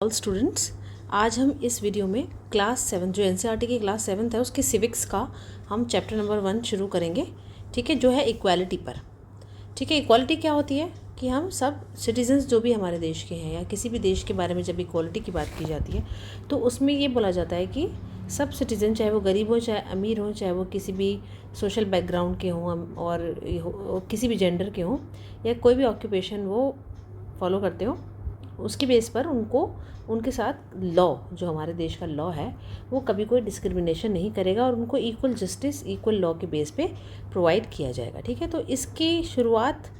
All students, आज हम इस वीडियो में क्लास 7 जो एनसीईआरटी की क्लास 7 है उसके सिविक्स का हम चैप्टर नंबर 1 शुरू करेंगे। ठीक है, जो है इक्वालिटी पर। ठीक है, इक्वालिटी क्या होती है कि हम सब सिटीजन्स जो भी हमारे देश के हैं या किसी भी देश के बारे में जब इक्वालिटी की बात की जाती है तो उसमें ये बोला जाता है कि सब सिटीजन, चाहे वो गरीब हो चाहे अमीर हो, चाहे वो किसी भी सोशल बैकग्राउंड के हों और किसी भी जेंडर के हों या कोई भी ऑक्यूपेशन वो फॉलो करते हो, उसके बेस पर उनके साथ लॉ, जो हमारे देश का लॉ है, वो कभी कोई डिस्क्रिमिनेशन नहीं करेगा और उनको इक्वल जस्टिस, इक्वल लॉ के बेस पे प्रोवाइड किया जाएगा। ठीक है, तो इसकी शुरुआत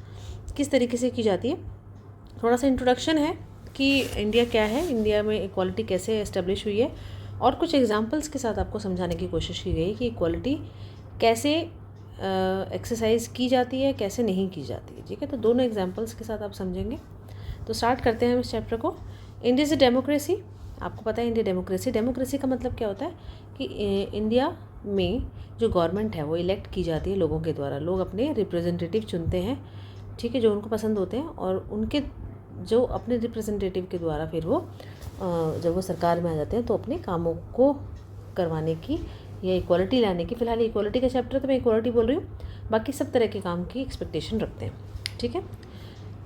किस तरीके से की जाती है, थोड़ा सा इंट्रोडक्शन है कि इंडिया क्या है, इंडिया में इक्वालिटी कैसे एस्टेब्लिश हुई है और कुछ एग्जांपल्स के साथ आपको समझाने की कोशिश की गई कि इक्वालिटी कैसे एक्सरसाइज की जाती है, कैसे नहीं की जाती है। ठीक है, तो दोनों एग्जांपल्स के साथ आप समझेंगे। तो स्टार्ट करते हैं हम इस चैप्टर को। India is democracy. आपको पता है इंडिया डेमोक्रेसी का मतलब क्या होता है कि इंडिया में जो गवर्नमेंट है वो इलेक्ट की जाती है लोगों के द्वारा। लोग अपने रिप्रेजेंटेटिव चुनते हैं, ठीक है, जो उनको पसंद होते हैं, और उनके जो अपने रिप्रेजेंटेटिव के द्वारा फिर वो जब वो सरकार में आ जाते हैं तो अपने कामों को करवाने की या इक्वालिटी लाने की, फिलहाल इक्वालिटी का चैप्टर तो मैं इक्वालिटी बोल रही हूँ, बाकी सब तरह के काम की एक्सपेक्टेशन रखते हैं। ठीक है,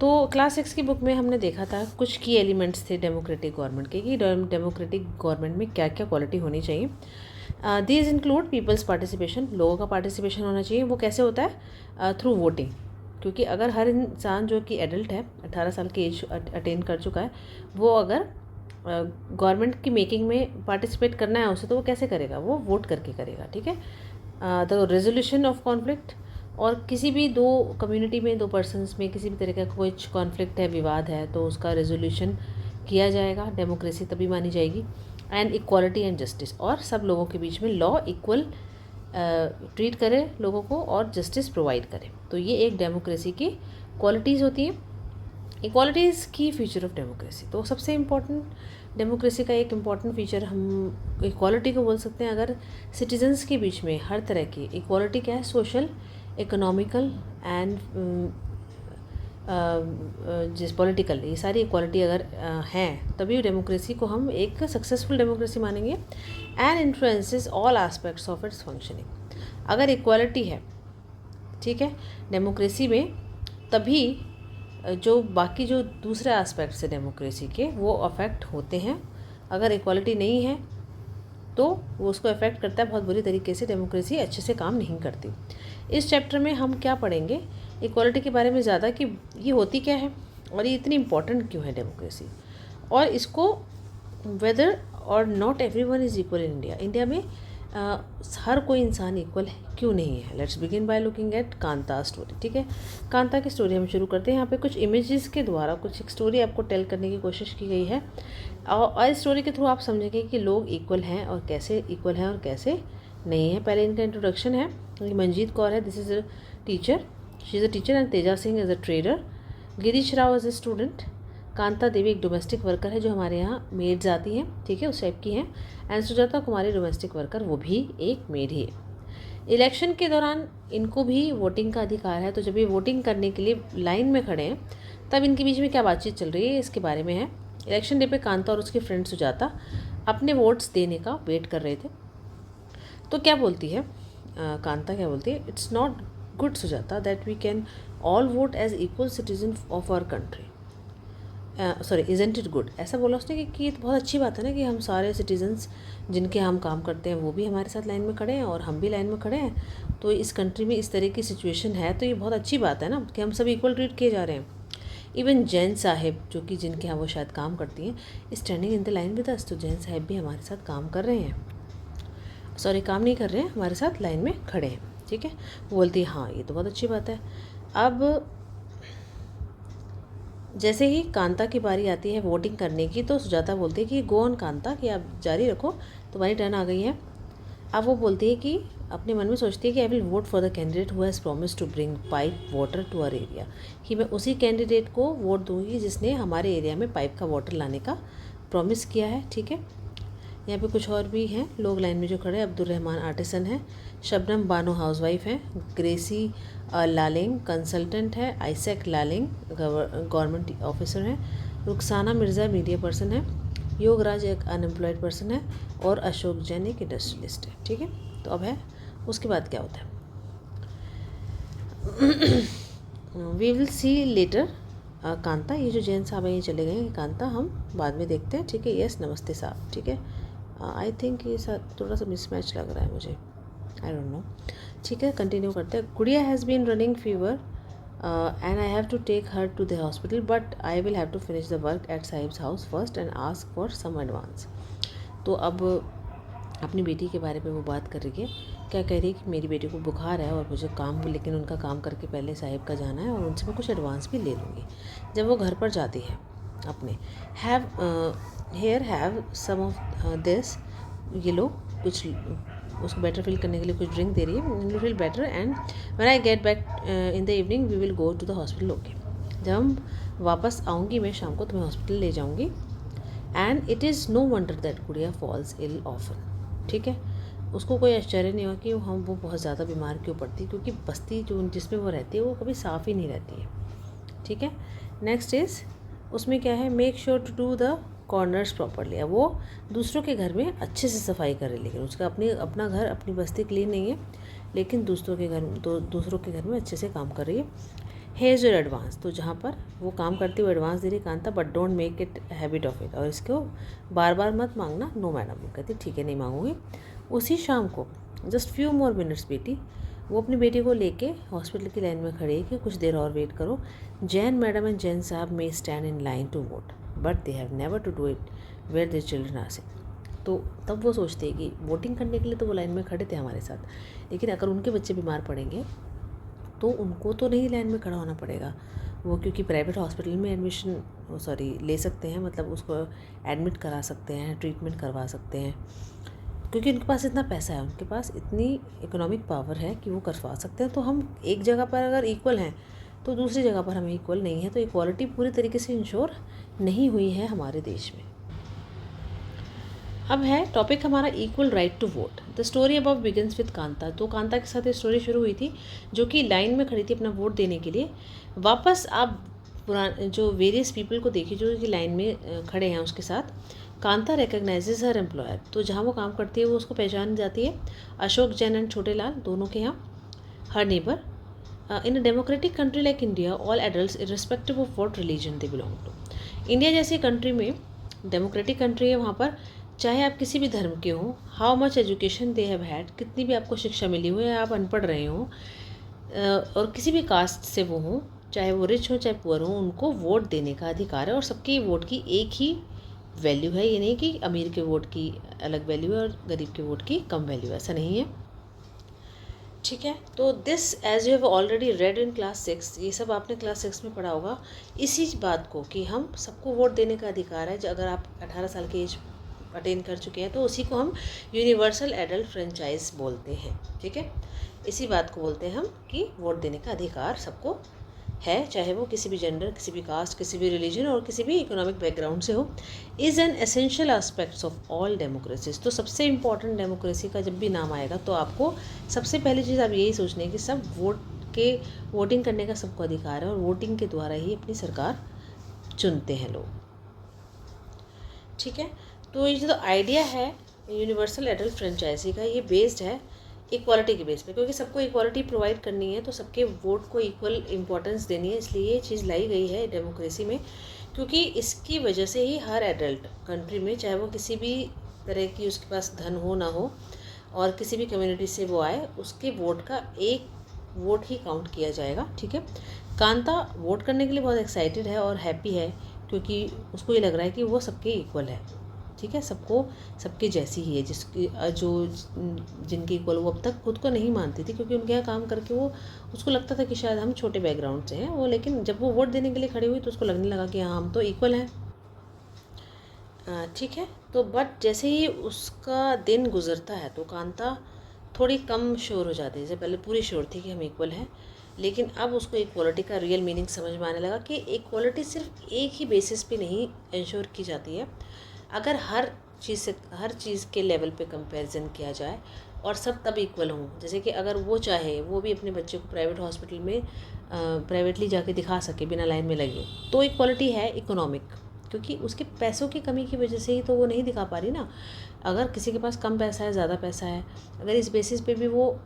तो क्लास 6 की बुक में हमने देखा था कुछ की एलिमेंट्स थे डेमोक्रेटिक गवर्नमेंट के, कि डेमोक्रेटिक गवर्नमेंट में क्या क्या क्वालिटी होनी चाहिए। दीज इंक्लूड पीपल्स पार्टिसिपेशन, लोगों का पार्टिसिपेशन होना चाहिए। वो कैसे होता है? थ्रू वोटिंग, क्योंकि अगर हर इंसान जो कि एडल्ट है, 18 साल की एज अटेन कर चुका है, वो अगर गवर्नमेंट की मेकिंग में पार्टिसिपेट करना है उसे, तो वो कैसे करेगा? वो वोट करके करेगा। ठीक है, द रेजोल्यूशन ऑफ कॉन्फ्लिक्ट, और किसी भी दो कम्युनिटी में, दो पर्सन्स में किसी भी तरह का कोई कॉन्फ्लिक्ट है, विवाद है, तो उसका रेजोल्यूशन किया जाएगा, डेमोक्रेसी तभी मानी जाएगी। एंड इक्वालिटी एंड जस्टिस, और सब लोगों के बीच में लॉ इक्वल ट्रीट करे लोगों को और जस्टिस प्रोवाइड करे। तो ये एक डेमोक्रेसी की क्वालिटीज़ होती हैं। इक्वालिटी इज़ की फीचर ऑफ डेमोक्रेसी। तो सबसे इम्पॉर्टेंट डेमोक्रेसी का एक इम्पॉर्टेंट फीचर हम इक्वालिटी को बोल सकते हैं। अगर सिटीजन्स के बीच में हर तरह की इक्वालिटी क्या है, सोशल, इकोनॉमिकल एंड जिस पॉलिटिकल, ये सारी इक्वालिटी अगर हैं तभी डेमोक्रेसी को हम एक सक्सेसफुल डेमोक्रेसी मानेंगे। And influences all aspects of its functioning. अगर इक्वालिटी है, ठीक है, डेमोक्रेसी में, तभी जो बाकी जो दूसरे एस्पेक्ट्स है डेमोक्रेसी के वो अफेक्ट होते हैं। अगर इक्वालिटी नहीं है तो वो उसको अफेक्ट करता है बहुत बुरी तरीके से, डेमोक्रेसी अच्छे से काम नहीं करती। इस चैप्टर में हम क्या पढ़ेंगे इक्वालिटी के बारे में ज़्यादा, कि ये होती क्या है और ये इतनी इम्पॉर्टेंट क्यों है डेमोक्रेसी, और इसको वेदर और not everyone is equal in India. India में हर कोई इंसान इक्वल क्यों नहीं है। Let's begin by looking at Kanta story. ठीक है, कांता की स्टोरी हम शुरू करते हैं। यहाँ पे कुछ इमेजेस के द्वारा कुछ एक स्टोरी आपको टेल करने की कोशिश की गई है, और इस स्टोरी के थ्रू आप समझेंगे कि लोग इक्वल हैं और कैसे इक्वल हैं और कैसे नहीं है। पहले इनका इंट्रोडक्शन है। मंजीत कौर है, this is a teacher, she is a teacher, and Teja Singh is a trader. Girish Rao is a student. Kanta Devi एक डोमेस्टिक वर्कर है, जो हमारे यहाँ मेड्स आती हैं, ठीक है, उस टाइप की हैं। And Sujata Kumari domestic worker, वो भी एक मेड ही है। इलेक्शन के दौरान इनको भी वोटिंग का अधिकार है। तो जब ये वोटिंग करने के लिए लाइन में खड़े हैं तब इनके बीच में क्या बातचीत चल रही है इसके बारे में है। इलेक्शन डे पे कांता और उसकी फ्रेंड सुजाता अपने वोट्स देने का वेट कर रहे थे। तो क्या बोलती है कांता, क्या बोलती है? It's not good Sujata that we can all vote as equal citizen of our country. Sorry, isn't it good, ऐसा बोला उसने कि ये तो बहुत अच्छी बात है ना कि हम सारे सिटीजन्स जिनके हम काम करते हैं वो भी हमारे साथ लाइन में खड़े हैं और हम भी लाइन में खड़े हैं। तो इस कंट्री में इस तरह की सिचुएशन है, तो ये बहुत अच्छी बात है ना कि हम सब इक्वल ट्रीट किए जा रहे हैं। इवन जैन साहिब, जो कि जिनके यहाँ वो शायद काम करती हैं, standing in the line with us. तो जैन साहिब भी हमारे साथ काम कर रहे हैं, सॉरी काम नहीं कर रहे हैं, हमारे साथ लाइन में खड़े हैं। ठीक है, वो बोलती है हाँ ये तो बहुत अच्छी बात है। अब जैसे ही कांता की बारी आती है वोटिंग करने की, तो सुजाता बोलती है कि गो ऑन कांता, कि आप जारी रखो, तुम्हारी टर्न आ गई है। अब वो बोलती है कि अपने मन में सोचती है कि I will vote for the candidate who has promise to bring pipe water to our area, कि मैं उसी कैंडिडेट को वोट दूंगी जिसने हमारे एरिया में पाइप का वाटर लाने का प्रॉमिस किया है। ठीक है, यहाँ पे कुछ और भी हैं लोग लाइन में जो खड़े हैं। अब्दुल रहमान आर्टिसन है, शबनम बानो हाउसवाइफ है, ग्रेसी लालिंग कंसल्टेंट है, आइसैक लालिंग गवर्नमेंट ऑफिसर है, रुखसाना मिर्ज़ा मीडिया पर्सन है, योगराज एक अनएम्प्लॉयड पर्सन है और अशोक जैन एक इंडस्ट्रियलिस्ट है। ठीक है, तो अब है उसके बाद क्या होता है, we will see later. Kanta, ये जो जैन साहब हैं ये चले गए हैं, कांता हम बाद में देखते हैं। ठीक है, यस नमस्ते साहब। ठीक है, आई थिंक ये थोड़ा सा मिसमैच लग रहा है मुझे, आई डोंट नो। ठीक है, कंटिन्यू करते हैं। Gudiya has been running fever and I have to take her to the hospital, but I will have to finish the work at Sahib's house first and ask for some advance। तो अब अपनी बेटी के बारे में वो बात कर रही है, क्या कह रही है कि मेरी बेटी को बुखार है और मुझे काम, लेकिन उनका काम करके पहले साहिब का जाना है और उनसे मैं कुछ एडवांस भी ले लूँगी। जब वो घर पर जाती है अपने, हैव सम ऑफ दिस, ये लो कुछ उसको बेटर फील करने के लिए कुछ ड्रिंक दे रही है, will feel better and when I get back in the evening we will go to the hospital. Okay, जब हम वापस आऊँगी मैं शाम को, तो मैं हॉस्पिटल ले जाऊँगी। And it is no wonder that Gudiya falls ill often. ठीक है, उसको कोई आश्चर्य नहीं हुआ कि वो बहुत ज़्यादा बीमार क्यों पड़ती, क्योंकि बस्ती जो जिसमें वो रहती है वो कभी साफ़ ही नहीं रहती है। ठीक है, नेक्स्ट इज़ उसमें क्या है, make sure to do the corners properly. अब वो दूसरों के घर में अच्छे से सफाई करे, लेकिन उसका अपना घर, अपनी बस्ती क्लीन नहीं है, लेकिन दूसरों के घर में अच्छे से काम कर रही है। हेयर योर एडवांस, तो जहाँ पर वो काम करती है वो एडवांस दे रही Kanta, but don't make it habit of it, और इसको बार बार मत मांगना। नो मैडम, वो कहती ठीक है नहीं मांगूंगी। उसी शाम को जस्ट फ्यू मोर मिनट्स बेटी, वो अपनी बेटी को लेके हॉस्पिटल की लाइन में खड़ी है कि कुछ देर और वेट करो। जैन मैडम एंड जैन साहब may stand in line to vote, but they have never to do it where their children are sick. तो तब वो सोचते हैं कि वोटिंग करने के लिए तो वो लाइन में खड़े थे हमारे साथ, लेकिन अगर उनके बच्चे बीमार पड़ेंगे तो उनको तो नहीं लाइन में खड़ा होना पड़ेगा। वो क्योंकि प्राइवेट हॉस्पिटल में ले सकते हैं, मतलब उसको एडमिट करा सकते हैं, ट्रीटमेंट करवा सकते हैं, क्योंकि उनके पास इतना पैसा है, उनके पास इतनी इकोनॉमिक पावर है कि वो करवा सकते हैं। तो हम एक जगह पर अगर इक्वल हैं तो दूसरी जगह पर हम इक्वल नहीं है, तो इक्वालिटी पूरी तरीके से इंश्योर नहीं हुई है हमारे देश में। अब है टॉपिक हमारा equal right to vote. The story about begins with Kanta. तो कांता के साथ ये स्टोरी शुरू हुई थी, जो कि लाइन में खड़ी थी अपना वोट देने के लिए। वापस आप जो वेरियस पीपल को देखिए जो कि लाइन में खड़े हैं उसके साथ। कांता रिकग्नाइजेज हर एम्प्लॉयर, तो जहाँ वो काम करती है वो उसको पहचान जाती है। अशोक जैन एंड छोटे लाल दोनों के यहाँ। हर neighbour in a democratic country like India, all adults irrespective of what religion they belong to. India जैसी कंट्री में, डेमोक्रेटिक कंट्री है, वहाँ पर चाहे आप किसी भी धर्म के हों, how much education they have had, कितनी भी आपको शिक्षा मिली हो या आप अनपढ़ रहे हों, और किसी भी कास्ट से वो हों, चाहे वो रिच हो चाहे पुअर हो, उनको वोट देने का अधिकार है। और सबके वोट की एक ही वैल्यू है, ये नहीं कि अमीर के वोट की अलग वैल्यू है और गरीब के वोट की कम वैल्यू है, ऐसा नहीं है। ठीक है, तो this as you have already read in class 6, ये सब आपने क्लास 6 में पढ़ा होगा इसी बात को कि हम सबको वोट देने का अधिकार है। अगर आप 18 साल की एज अटेन कर चुके हैं तो उसी को हम यूनिवर्सल एडल्ट फ्रेंचाइज बोलते हैं। ठीक है, इसी बात को बोलते हैं हम कि वोट देने का अधिकार सबको है, चाहे वो किसी भी जेंडर, किसी भी कास्ट, किसी भी रिलीजन और किसी भी इकोनॉमिक बैकग्राउंड से हो। Is an essential aspects of all democracies. तो सबसे इम्पॉर्टेंट डेमोक्रेसी का जब भी नाम आएगा तो आपको सबसे पहली चीज़ आप यही सोचनी है कि सब वोटिंग करने का सबको अधिकार है और वोटिंग के द्वारा ही अपनी सरकार चुनते हैं लोग। ठीक है, तो ये जो आइडिया है यूनिवर्सल एडल्ट फ्रेंचाइजी का, ये बेस्ड है इक्वालिटी के बेस पे, क्योंकि सबको इक्वालिटी प्रोवाइड करनी है तो सबके वोट को इक्वल इम्पोर्टेंस देनी है, इसलिए ये चीज़ लाई गई है डेमोक्रेसी में। क्योंकि इसकी वजह से ही हर एडल्ट कंट्री में, चाहे वो किसी भी तरह की उसके पास धन हो ना हो और किसी भी कम्युनिटी से वो आए, उसके वोट का एक वोट ही काउंट किया जाएगा। ठीक है, कांता वोट करने के लिए बहुत एक्साइटेड है और हैप्पी है, क्योंकि उसको ये लग रहा है कि वो सबके इक्वल है। ठीक है, सबके जैसी ही है, जिनकी इक्वल वो अब तक खुद को नहीं मानती थी, क्योंकि उनके यहाँ काम करके वो उसको लगता था कि शायद हम छोटे बैकग्राउंड से हैं वो, लेकिन जब वो वोट देने के लिए खड़ी हुई तो उसको लगने लगा कि हाँ हम तो इक्वल हैं। ठीक है, तो बट जैसे ही उसका दिन गुजरता है तो कांता थोड़ी कम श्योर हो जाती है। जैसे पहले पूरी श्योर थी कि हम इक्वल हैं, लेकिन अब उसको इक्वालिटी का रियल मीनिंग समझ में आने लगा कि इक्वालिटी सिर्फ एक ही बेसिस पे नहीं इंश्योर की जाती है। अगर हर चीज़ के लेवल पे कंपैरिजन किया जाए और सब तब इक्वल हों, जैसे कि अगर वो चाहे वो भी अपने बच्चे को प्राइवेट हॉस्पिटल में प्राइवेटली जाके दिखा सके बिना लाइन में लगे, तो इक्वालिटी है इकोनॉमिक, क्योंकि उसके पैसों की कमी की वजह से ही तो वो नहीं दिखा पा रही ना। अगर किसी के पास कम पैसा है, ज़्यादा पैसा है, अगर इस बेसिस पे भी वो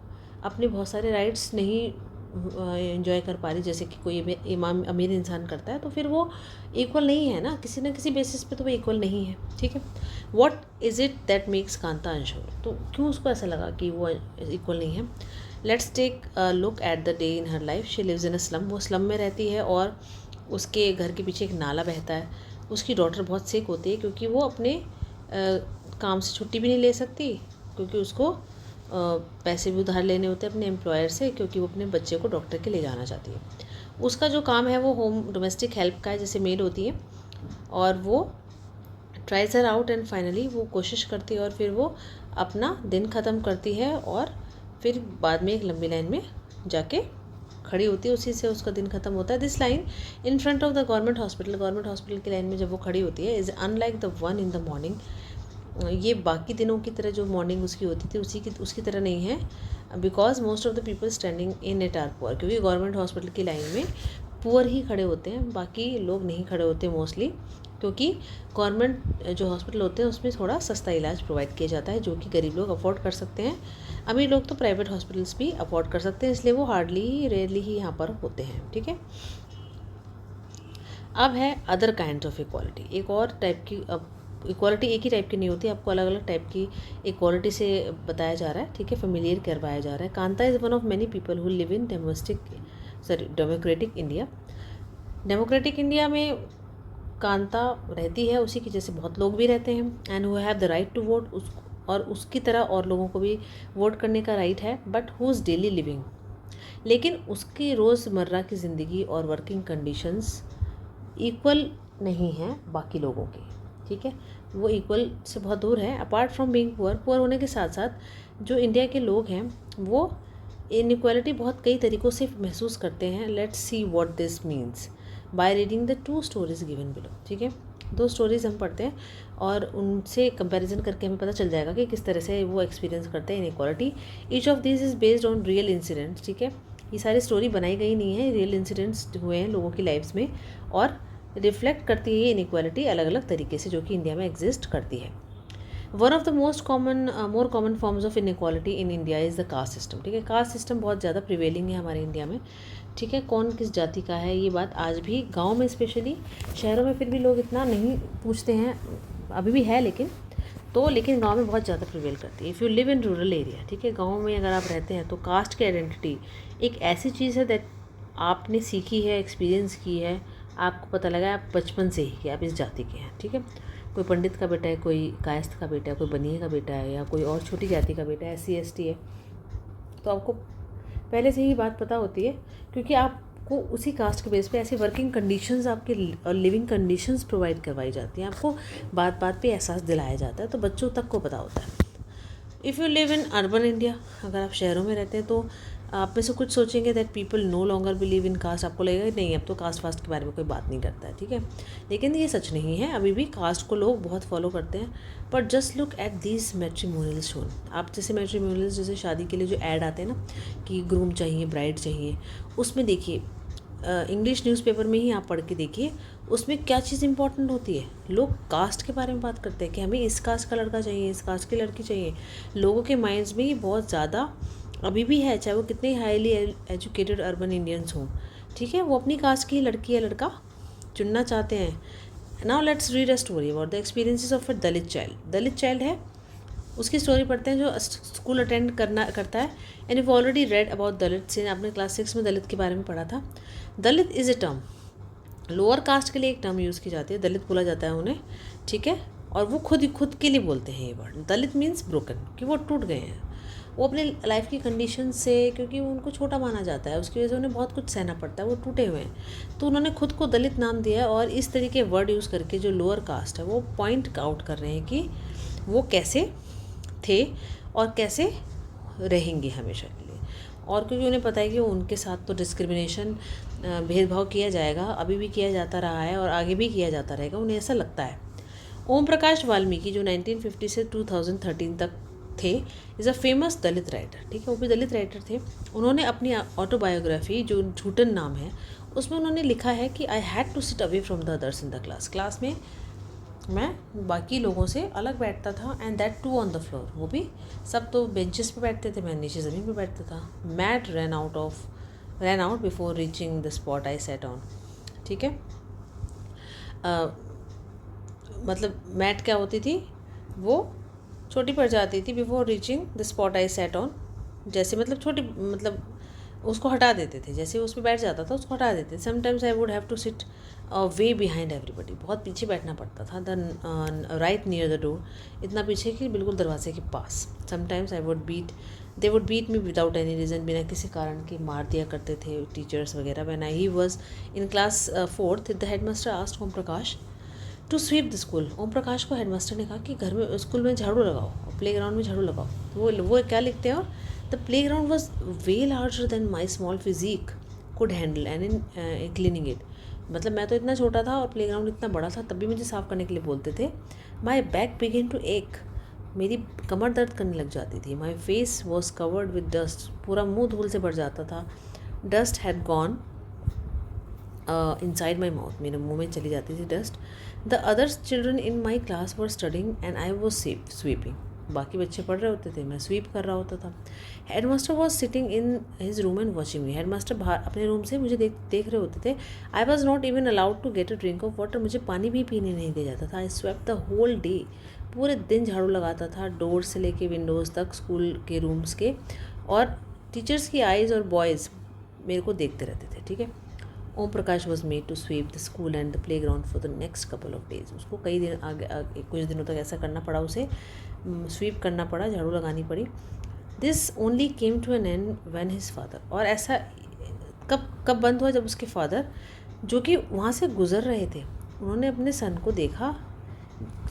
अपने बहुत सारे राइट्स नहीं एंजॉय कर पा रही, जैसे कि कोई इमाम अमीर इंसान करता है, तो फिर वो इक्वल नहीं है ना, किसी न किसी बेसिस पे तो वो इक्वल नहीं है। ठीक है, what is it that makes Kanta unsure, तो क्यों उसको ऐसा लगा कि वो इक्वल नहीं है। Let's take look at the day in her life. She lives in a slum, वो स्लम में रहती है और उसके घर के पीछे एक नाला बहता है। उसकी डॉटर बहुत सिक होती है क्योंकि वो अपने काम से छुट्टी भी नहीं ले सकती, क्योंकि उसको पैसे भी उधार लेने होते हैं अपने एम्प्लॉयर से, क्योंकि वो अपने बच्चे को डॉक्टर के ले जाना चाहती है। उसका जो काम है वो होम डोमेस्टिक हेल्प का है, जैसे मेड होती है, और वो tries her out and finally वो कोशिश करती है और फिर वो अपना दिन ख़त्म करती है और फिर बाद में एक लंबी लाइन में जाके खड़ी होती है, उसी से उसका दिन ख़त्म होता है। This line in front of the government hospital की लाइन में जब वो खड़ी होती है, is unlike the one in the morning. ये बाकी दिनों की तरह जो मॉर्निंग उसकी होती थी उसकी तरह नहीं है, because most of the people standing in it are poor, क्योंकि गवर्नमेंट हॉस्पिटल की लाइन में पुअर ही खड़े होते हैं, बाकी लोग नहीं खड़े होते मोस्टली, क्योंकि गवर्नमेंट जो हॉस्पिटल होते हैं उसमें थोड़ा सस्ता इलाज प्रोवाइड किया जाता है, जो कि गरीब लोग अफोर्ड कर सकते हैं। अमीर लोग तो प्राइवेट हॉस्पिटल्स भी अफोर्ड कर सकते हैं, इसलिए वो रेयरली ही यहाँ पर होते हैं। ठीक है, अब है अदर काइंड ऑफ इक्वालिटी। एक और टाइप की, अब इक्वालिटी एक ही टाइप की नहीं होती, आपको अलग अलग टाइप की इक्वालिटी से बताया जा रहा है। ठीक है, फेमिलियर करवाया जा रहा है। Kanta is one of many people who live in democratic India. Democratic India में कांता रहती है, उसी की जैसे बहुत लोग भी रहते हैं, and who have the right to vote, और उसकी तरह और लोगों को भी वोट करने का राइट है, but who is daily living, लेकिन उसकी रोज़मर्रा की ज़िंदगी और वर्किंग कंडीशंस इक्वल नहीं हैं बाकी लोगों की। ठीक है, वो इक्वल से बहुत दूर है। अपार्ट फ्रॉम बीइंग पुअर होने के साथ साथ जो इंडिया के लोग हैं वो इनइक्वालिटी बहुत कई तरीक़ों से महसूस करते हैं। Let's see what this means by reading the 2 stories given below. ठीक है, 2 स्टोरीज हम पढ़ते हैं और उनसे कंपैरिजन करके हमें पता चल जाएगा कि किस तरह से वो एक्सपीरियंस करते हैं inequality. Each of this is based on real incidents. ठीक है, ये सारी स्टोरी बनाई गई नहीं है, रियल इंसिडेंट्स हुए हैं लोगों की लाइफ्स में, और रिफ्लेक्ट करती है ये इनइक्वालिटी अलग अलग तरीके से जो कि इंडिया में एग्जिस्ट करती है। One of the more common forms of inequality in India is the caste system. ठीक है, कास्ट सिस्टम बहुत ज़्यादा प्रिवेलिंग है हमारे इंडिया में। ठीक है, कौन किस जाति का है ये बात आज भी गाँव में स्पेशली, शहरों में फिर भी लोग इतना नहीं पूछते हैं, अभी भी है लेकिन गांव में बहुत ज़्यादा प्रिवेल करती है। If you live in rural area, ठीक है, गांव में अगर आप रहते हैं तो कास्ट की आइडेंटिटी एक ऐसी चीज़ है दैट आपने सीखी है, एक्सपीरियंस की है, आपको पता लगा आप बचपन से ही कि आप इस जाति के हैं। ठीक है, कोई पंडित का बेटा है, कोई कायस्थ का बेटा है, कोई बनिए का बेटा है, या कोई और छोटी जाति का बेटा है, SC ST है, तो आपको पहले से ही बात पता होती है, क्योंकि आपको उसी कास्ट के बेस पे ऐसी वर्किंग कंडीशंस, आपके लिविंग कंडीशंस प्रोवाइड करवाई जाती हैं, आपको बात बात पे एहसास दिलाया जाता है, तो बच्चों तक को पता होता है। If you live in urban India, अगर आप शहरों में रहते हैं तो आप में से कुछ सोचेंगे that people no longer believe in caste, आपको लगेगा नहीं अब तो कास्ट वास्ट के बारे में कोई बात नहीं करता है। ठीक है, लेकिन ये सच नहीं है, अभी भी कास्ट को लोग बहुत फॉलो करते हैं। But just look at these matrimonial shown. आप जैसे मैट्रिमोनियल, जैसे शादी के लिए जो ऐड आते हैं ना कि ग्रूम चाहिए, ब्राइड चाहिए, उसमें देखिए इंग्लिश न्यूज़पेपर में ही आप पढ़ के देखिए उसमें क्या चीज़ इंपॉर्टेंट होती है। लोग कास्ट के बारे में बात करते हैं कि हमें इस कास्ट का लड़का चाहिए, इस कास्ट की लड़की चाहिए। लोगों के माइंड्स में ये बहुत ज़्यादा अभी भी है, चाहे वो कितने हाईली एजुकेटेड अर्बन इंडियंस हों। ठीक है, वो अपनी कास्ट की लड़की या लड़का चुनना चाहते हैं। Now let's read a story about the experiences of a Dalit child. Dalit child है, उसकी स्टोरी पढ़ते हैं जो स्कूल अटेंड करता है। And you already read about Dalit से, आपने क्लास 6 में दलित के बारे में पढ़ा था। Dalit is a term, lower caste के लिए एक टर्म यूज़ की जाती है, दलित बोला जाता है उन्हें। ठीक है, और वो खुद के लिए बोलते हैं ये वर्ड। दलित मीन्स ब्रोकन, कि वो टूट गए हैं, वो अपने लाइफ की कंडीशन से, क्योंकि उनको छोटा माना जाता है, उसकी वजह से उन्हें बहुत कुछ सहना पड़ता है, वो टूटे हुए हैं, तो उन्होंने खुद को दलित नाम दिया। और इस तरीके वर्ड यूज़ करके जो लोअर कास्ट है वो पॉइंट आउट कर रहे हैं कि वो कैसे थे और कैसे रहेंगे हमेशा के लिए। और क्योंकि उन्हें पता है कि उनके साथ तो डिस्क्रिमिनेशन, भेदभाव किया जाएगा, अभी भी किया जाता रहा है और आगे भी किया जाता रहेगा, उन्हें ऐसा लगता है। ओम प्रकाश वाल्मीकि जो 1950 से 2013 तक थे, is a famous Dalit writer. ठीक है, वो भी दलित राइटर थे। उन्होंने अपनी ऑटोबायोग्राफी जो झूठन नाम है उसमें उन्होंने लिखा है कि I had to sit away from the others in the class में मैं बाकी लोगों से अलग बैठता था, and that too on the floor, वो भी सब तो बेंचेस पे बैठते थे, मैं नीचे ज़मीन पे बैठता था। Mat ran out before reaching the spot I sat on. ठीक है, मतलब मैट क्या होती थी, वो छोटी पड़ जाती थी before reaching the spot I sat on, जैसे मतलब छोटी, मतलब उसको हटा देते थे, जैसे उस पर बैठ जाता था उसको हटा देते थे। Sometimes I would have to sit way behind everybody, बहुत पीछे बैठना पड़ता था, the right near the door, इतना पीछे कि बिल्कुल दरवाजे के पास। Sometimes they would beat me without any reason, बिना किसी कारण के मार दिया करते थे टीचर्स वगैरह। When he was in class 4th the headmaster asked Om Prakash to sweep the school. Om Prakash को हेडमास्टर ने कहा कि घर में स्कूल में झाड़ू लगाओ, प्ले ग्राउंड में झाड़ू लगाओ। तो वो क्या लिखते हैं, और the playground was way larger than my small physique could handle and in cleaning it. मतलब मैं तो इतना छोटा था और प्ले ग्राउंड इतना बड़ा था, तब भी मुझे साफ़ करने के लिए बोलते थे। माई बैक बिगिन टू एक, मेरी कमर दर्द करने लग जाती थी। My face was covered with dust, पूरा मुंह धूल से भर जाता था। Dust had gone inside my mouth, मेरे मुंह में चली जाती थी dust. The others children in my class were studying and I was sweeping, बाकी बच्चे पढ़ रहे होते थे, मैं स्वीप कर रहा होता था। Head master was sitting in his room and watching me, head master बाहर अपने रूम से मुझे देख रहे होते थे। I was not even allowed to get a drink of water, मुझे पानी भी पीने नहीं दिया जाता था। I swept the whole day, पूरे दिन झाड़ू लगाता था, डोर से लेके विंडोज़ तक स्कूल के रूम्स के, और टीचर्स की आइज़ और बॉयज़ मेरे को देखते रहते थे। ठीक है, Om Prakash was made to sweep the school and the playground for the next couple of days. उसको कई दिन आगे कुछ दिनों तक ऐसा करना पड़ा, उसे स्वीप करना पड़ा, झाड़ू लगानी पड़ी। This only came to an end when his father, और ऐसा कब बंद हुआ, जब उसके फादर, जो कि वहाँ से गुजर रहे थे, उन्होंने अपने सन को देखा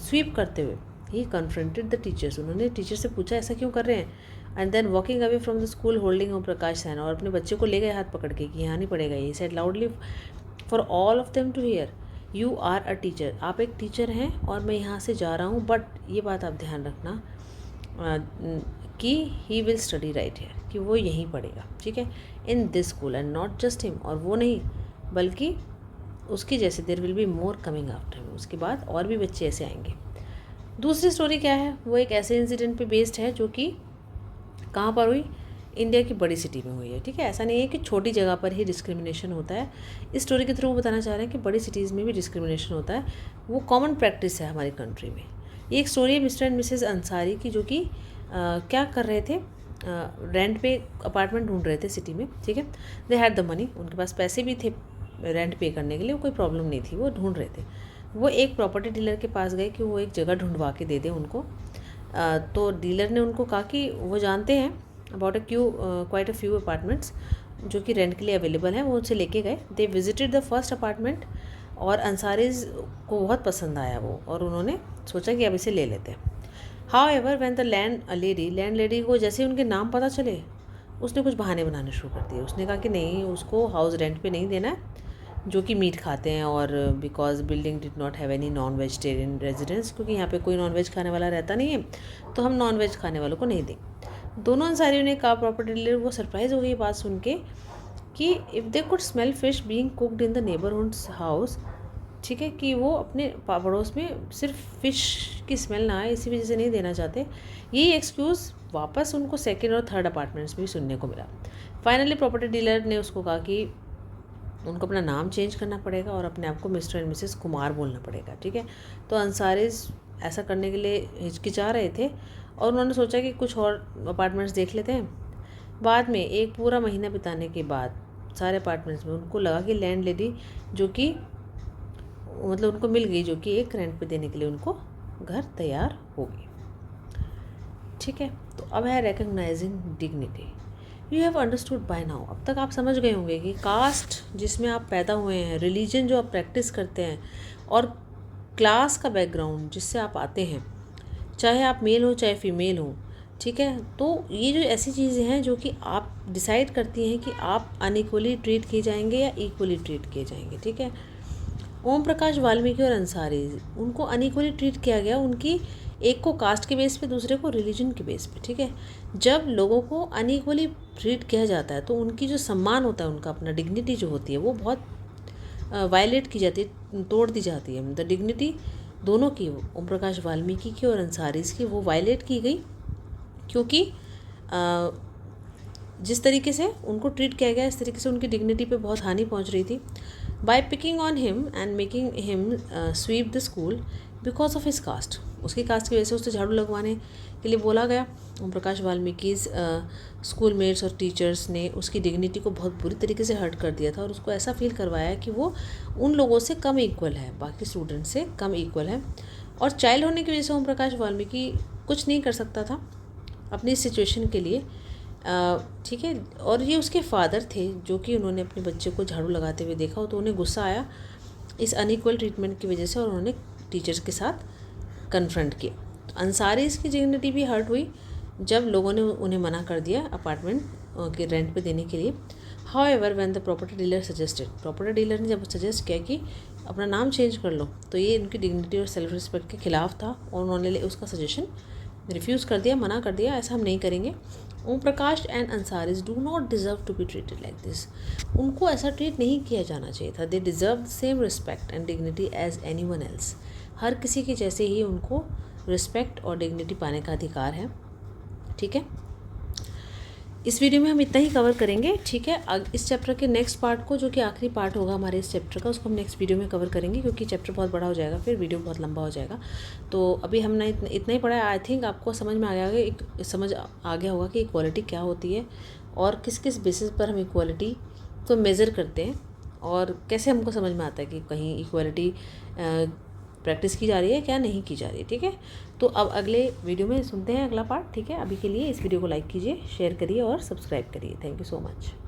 स्वीप करते हुए। ही कन्फ्रंटेड द टीचर्स, उन्होंने टीचर से पूछा ऐसा क्यों कर रहे हैं। And then walking away from the school holding Om Prakash सैन, और अपने बच्चे को ले गए हाथ पकड़ के कि यहाँ नहीं पड़ेगा। ये said loudly for all of them to hear, you are a teacher, आप एक टीचर हैं और मैं यहाँ से जा रहा हूँ, बट ये बात आप ध्यान रखना कि he will study right here, कि वो यहीं पढ़ेगा। ठीक है, in this school and not just him, और वो नहीं बल्कि उसकी जैसे there will be more coming after him, उसके बाद और भी बच्चे ऐसे आएंगे। दूसरी स्टोरी क्या है, वो एक ऐसे इंसिडेंट पे बेस्ड है जो कि कहाँ पर हुई, इंडिया की बड़ी सिटी में हुई है। ठीक है, ऐसा नहीं है कि छोटी जगह पर ही डिस्क्रिमिनेशन होता है। इस स्टोरी के थ्रू वो बताना चाह रहे हैं कि बड़ी सिटीज़ में भी डिस्क्रिमिनेशन होता है, वो कॉमन प्रैक्टिस है हमारी कंट्री में। ये एक स्टोरी है मिस्टर एंड मिसेस अंसारी की, जो कि क्या कर रहे थे, रेंट पे अपार्टमेंट ढूंढ रहे थे सिटी में। ठीक है, दे हैड द मनी, उनके पास पैसे भी थे रेंट पे करने के लिए, कोई प्रॉब्लम नहीं थी, वो ढूंढ रहे थे। वो एक प्रॉपर्टी डीलर के पास गए कि वो एक जगह ढूंढवा के दे दें उनको। तो डीलर ने उनको कहा कि वो जानते हैं about quite a few apartments जो कि रेंट के लिए अवेलेबल हैं, वो उनसे लेके गए। They visited the first apartment, और अंसारीज को बहुत पसंद आया वो, और उन्होंने सोचा कि अब इसे ले लेते हैं। How ever when the land lady को जैसे उनके नाम पता चले, उसने कुछ बहाने बनाने शुरू कर दिए। उसने कहा कि नहीं, उसको हाउस रेंट पे नहीं देना है, जो कि मीट खाते हैं, और because building did not have any non vegetarian residence, क्योंकि यहाँ पे कोई नॉन वेज खाने वाला रहता नहीं है, तो हम नॉन वेज खाने वालों को नहीं दें। दोनों अंसारियों ने कहा, प्रॉपर्टी डीलर वो सरप्राइज़ हो गई बात सुन के कि if they could smell fish being cooked in the neighbourhoods house, ठीक है, कि वो अपने पड़ोस में सिर्फ फ़िश की स्मेल ना आए, इसी वजह से नहीं देना चाहते। यही एक्सक्यूज़ वापस उनको सेकेंड और थर्ड अपार्टमेंट्स में भी सुनने को मिला। फाइनली प्रॉपर्टी डीलर ने उसको कहा कि उनको अपना नाम चेंज करना पड़ेगा और अपने आप को मिस्टर एंड मिसेस कुमार बोलना पड़ेगा। ठीक है, तो अंसारीज ऐसा करने के लिए हिचकिचा रहे थे, और उन्होंने सोचा कि कुछ और अपार्टमेंट्स देख लेते हैं। बाद में एक पूरा महीना बिताने के बाद सारे अपार्टमेंट्स में उनको लगा कि लैंड लेडी जो कि मतलब उनको मिल गई, जो कि एक रेंट पे देने के लिए उनको घर तैयार होगी। ठीक है, तो अब है recognising dignity. You have understood by now, अब तक आप समझ गए होंगे कि कास्ट जिसमें आप पैदा हुए हैं, रिलीजन जो आप प्रैक्टिस करते हैं, और क्लास का बैकग्राउंड जिससे आप आते हैं, चाहे आप मेल हो चाहे फीमेल हो। ठीक है, तो ये जो ऐसी चीज़ें हैं जो कि आप डिसाइड करती हैं कि आप अनइक्वली ट्रीट किए जाएंगे या इक्वली ट्रीट किए जाएंगे। ठीक है, ओम प्रकाश वाल्मीकि और अंसारी, उनको अनइक्वली ट्रीट किया गया, उनकी एक को कास्ट के बेस पे, दूसरे को रिलीजन के बेस पे। ठीक है, जब लोगों को अनइक्वली ट्रीट किया जाता है तो उनकी जो सम्मान होता है, उनका अपना डिग्निटी जो होती है, वो बहुत वायलेट की जाती है, तोड़ दी जाती है। द डिग्निटी दोनों की, ओम प्रकाश वाल्मीकि की और अंसारीज की, वो वायलेट की गई क्योंकि जिस तरीके से उनको ट्रीट किया गया इस तरीके से उनकी डिग्निटी पे बहुत हानि पहुंच रही थी। By picking on him and making him sweep the school because of his caste, उसकी कास्ट की वजह से उसे झाड़ू लगवाने के लिए बोला गया। ओम प्रकाश वाल्मीकि स्कूल मेट्स और टीचर्स ने उसकी डिग्निटी को बहुत बुरी तरीके से हर्ट कर दिया था और उसको ऐसा फील करवाया कि वो उन लोगों से कम इक्वल है, बाकी स्टूडेंट से कम इक्वल है। और चाइल्ड होने की वजह से ओम प्रकाश वाल्मीकि कुछ नहीं कर सकता था अपनी सिचुएशन के लिए, ठीक है। और ये उसके फादर थे जो कि उन्होंने अपने बच्चे को झाड़ू लगाते हुए देखा, तो उन्हें गुस्सा आया इस अनइक्वल ट्रीटमेंट की वजह से और उन्होंने टीचर्स के साथ कन्फ्रंट किया। अंसारी इसकी डिग्निटी भी हर्ट हुई जब लोगों ने उन्हें मना कर दिया अपार्टमेंट के रेंट पे देने के लिए। However when the property dealer suggested, property dealer ने जब सजेस्ट किया कि अपना नाम चेंज कर लो, तो ये उनकी डिग्निटी और सेल्फ रिस्पेक्ट के खिलाफ था और उन्होंने उसका सजेशन रिफ्यूज़ कर दिया, मना कर दिया, ऐसा हम नहीं करेंगे। Om Prakash and Ansaris do not deserve to be treated like this, उनको ऐसा ट्रीट नहीं किया जाना चाहिए था। They deserve the same respect and dignity as anyone else, हर किसी के जैसे ही उनको रिस्पेक्ट और डिग्निटी पाने का अधिकार है, ठीक है। इस वीडियो में हम इतना ही कवर करेंगे, ठीक है। इस चैप्टर के नेक्स्ट पार्ट को, जो कि आखिरी पार्ट होगा हमारे इस चैप्टर का, उसको हम नेक्स्ट वीडियो में कवर करेंगे क्योंकि चैप्टर बहुत बड़ा हो जाएगा, फिर वीडियो बहुत लंबा हो जाएगा। तो अभी हमने इतना ही पढ़ा है। आई थिंक आपको समझ में आ गया, समझ आ गया होगा कि इक्वालिटी क्या होती है और किस किस बेसिस पर हम इक्वालिटी को मेज़र करते हैं और कैसे हमको समझ में आता है कि कहीं इक्वालिटी प्रैक्टिस की जा रही है क्या नहीं की जा रही है, ठीक है। तो अब अगले वीडियो में सुनते हैं अगला पार्ट, ठीक है। अभी के लिए इस वीडियो को लाइक कीजिए, शेयर करिए और सब्सक्राइब करिए। Thank you so much.